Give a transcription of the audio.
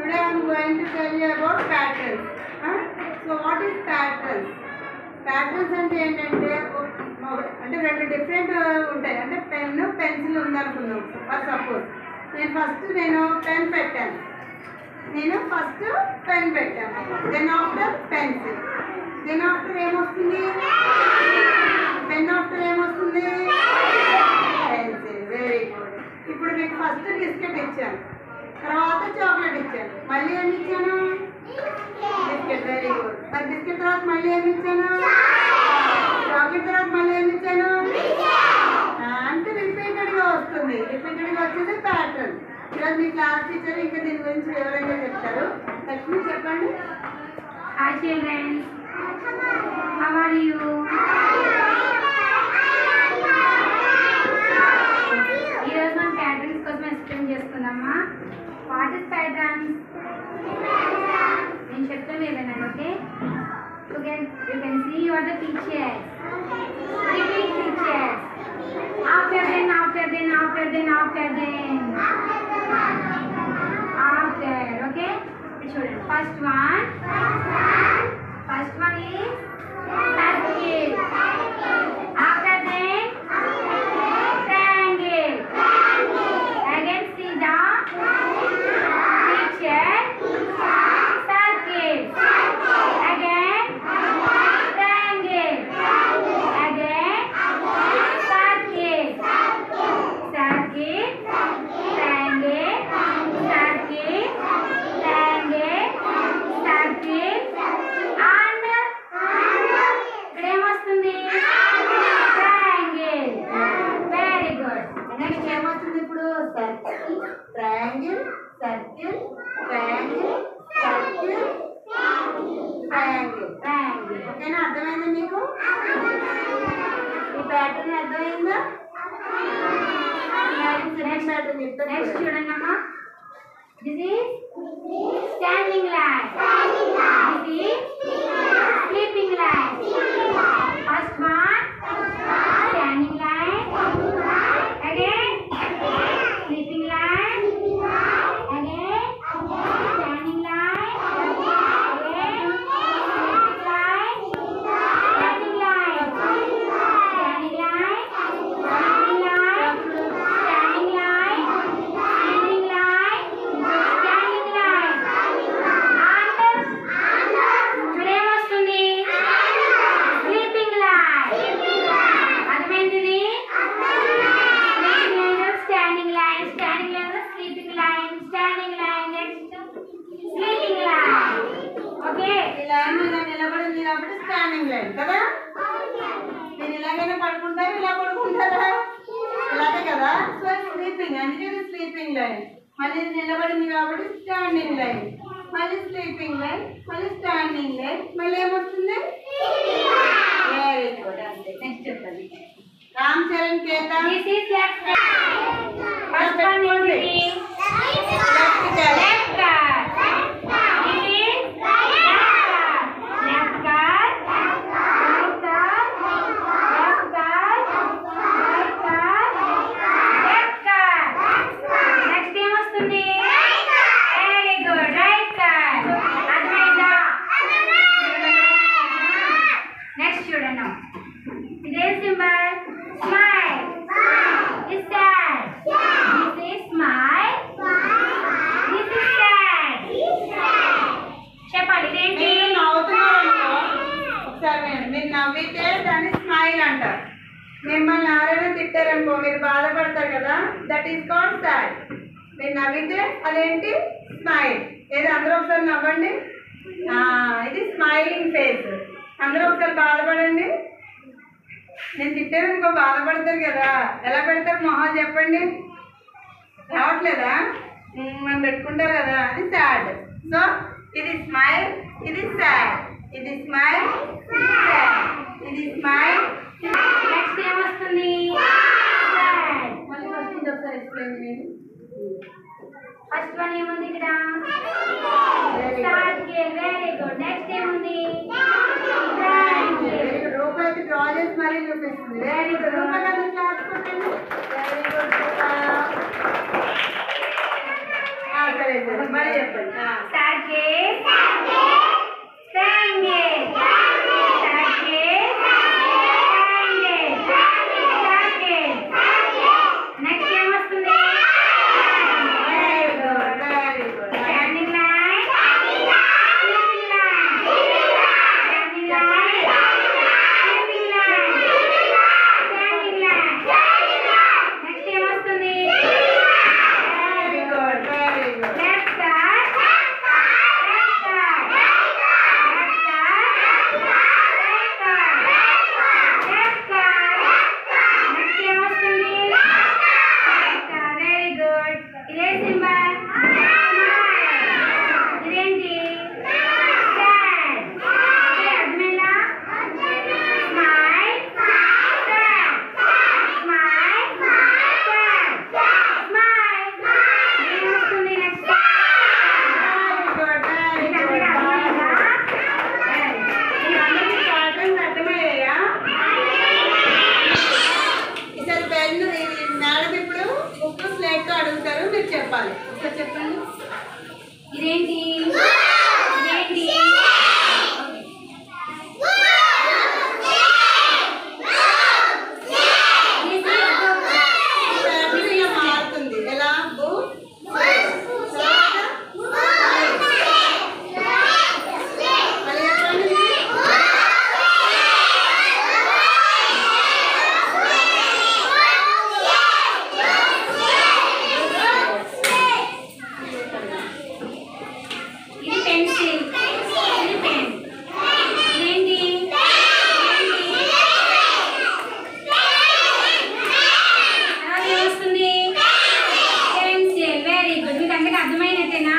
Today I am going to tell you about patterns. So what is patterns? Patterns అంటే ఏంటంటే అంటే రెండు different ఉంటాయి. అంటే పెన్ పెన్సిల్ ఉందనుకుందాం. ఫస్ట్ సపోజ్ నేను పెన్ పెట్టాను. Then after pencil. Then after ఏమొస్తుంది? పెన్ ఆఫ్టర్ ఏమొస్తుంది? పెన్సిల్. Very good. ఇప్పుడు మీకు ఫస్ట్ బిస్కెట్ ఇచ్చాను, తర్వాత చాక్లెట్ ఇచ్చాను, మళ్ళీ ఏమి ఇచ్చాను? బిస్కెట్. Very good. మరి బిస్కెట్ తర్వాత మళ్ళీ ఏమి ఇచ్చాను? చాక్లెట్ తర్వాత మళ్ళీ ఏమి ఇచ్చాను? అంటే రిపీటెడ్గా వస్తుంది. రిపీటెడ్గా వచ్చేది ప్యాటర్న్. ఈరోజు మీ క్లాస్ టీచర్ ఇంకా దీని గురించి వివరంగా చెప్తారు. లక్ష్మి చెప్పండి. Hi children, how are you? ఈరోజు మనం ప్యాటర్న్స్ కోసం ఎక్స్ప్లెయిన్ చేసుకుందామా. What is patterns? నేను చెప్తాను ఏదైనా. Okay, you can see your the pictures. Repeat pictures. After then. Okay, చూడండి. First one is circle. After that, triangle. Again see the picture. Circle. Again triangle. Again circle. Triangle. Triangle, circle, triangle, circle, triangle. ఓకేనా? అర్థమైందా మీకు? ఈ pattern అర్థమైందా? Next చూడండి అమ్మా. This is standing line. This is sleeping line. First one, standing line. Again, sleeping line. Again, standing line. Again, sleeping line. Standing line. Standing line. Standing line. Standing line. Sleeping line. Standing line. And ఏమొస్తుంది? Sleeping line. అర్థమైంది? Standing line, sleeping line, standing line, next sleeping line. Okay. ఇలా నిలబడింది కాబట్టి standing line కదా. మీరు ఇలాగైనా పడుకుంటారు, ఇలా పడుకుంటారా? ఇలాగే కదా. సో స్లీపింగ్, అందుకే స్లీపింగ్ లైన్. మళ్ళీ నిలబడింది కాబట్టి స్టాండింగ్ లైన్, మళ్ళీ స్లీపింగ్ లైన్, మళ్ళీ స్టాండింగ్ లైన్, మళ్ళీ ఏమొస్తుంది? Very good. అంతే. నెక్స్ట్ చెప్పండి. Ram Charan Ketha. This is left cut. First one is left cut. left cut. This is left cut. Left cut. Left cut. Left cut. Left cut. Next ఏమొస్తుంది? Very good. Right cut. అర్థమైందా? Next చూడండి. ఇదే symbol. Smile. Is sad. This is smile. This is sad. చెప్పాలి ఇదేంటి? మీరు నవ్వుతున్నారనుకో, ఒకసారి మీరు నవ్వితే దాన్ని స్మైల్ అంటారు. మిమ్మల్ని ఎవరైనా తిట్టారనుకో, మీరు బాధపడతారు కదా, దట్ ఈస్ కాల్డ్ సాడ్. మీరు నవ్వితే అదేంటి? స్మైల్. ఏది అందరూ ఒకసారి నవ్వండి. ఇది స్మైలింగ్ ఫేస్. అందరూ ఒకసారి బాధపడండి. నేను తిట్టాను ఇంకో బాధపడతారు కదా, ఎలా పెడతారు మొహాలు చెప్పండి? రావట్లేదా? మనం పెట్టుకుంటారు కదా, అది సాడ్. సో ఇది స్మైల్, ఇది సాడ్. ఇది స్మైల్, ఇది సాడ్. ఇది స్మైల్. నెక్స్ట్ ఏమొస్తుంది? మళ్ళీ ఫస్ట్ ఇది ఒకసారి ఎక్స్ప్లెయిన్ చేయండి. ఫస్ట్ వన్ ఏముంది ఇక్కడ? సర్కిల్. Very good. నెక్స్ట్ ఏముంది? ట్రయాంగిల్. రూప అయితే డ్రా చేసి మరీ చూపిస్తుంది. Very good. రూప కదా క్లాస్ కొట్టండి. Very good. సరే సరే మరి చెప్పండి. Circus. Triangle. Next ఏం వస్తుంది? Very good very good. Standing line. Standing line. Standing line. Standing line. Next ఏం వస్తుంది? Very good very good. Left side. Left side. Left side. Left side. Left side. Next ఏం వస్తుంది? Very good. ఇదే symbol. ఇదేంటి? Sad. Okay, అర్థమైందా? Smile. Sad. Smile. Sad. Smile. ఏం వస్తుంది next? Very good very మీకు గుడ్. అర్థమైందా? అందరికీ ప్యాటర్న్స్ అర్థమయ్యాయా? ఈసారి పెన్ను మేడం ఇప్పుడు బుక్ స్లేట్ తో అడుగుతారు, మీరు చెప్పాలి. ఒకసారి చెప్పండి. ఇదేంటి? ఇదేంటి? ప్యాటర్న్ ఇలా మారుతుంది. ఎలా? Book slate. మళ్ళీ చెప్పండి. ఇది పెన్సిల్. ఇది పెన్. ఇదేంటి? తర్వాత ఏమొస్తుంది? పెన్సిల్. Very good. మీకు అందరికీ అర్థమైనట్టేనా?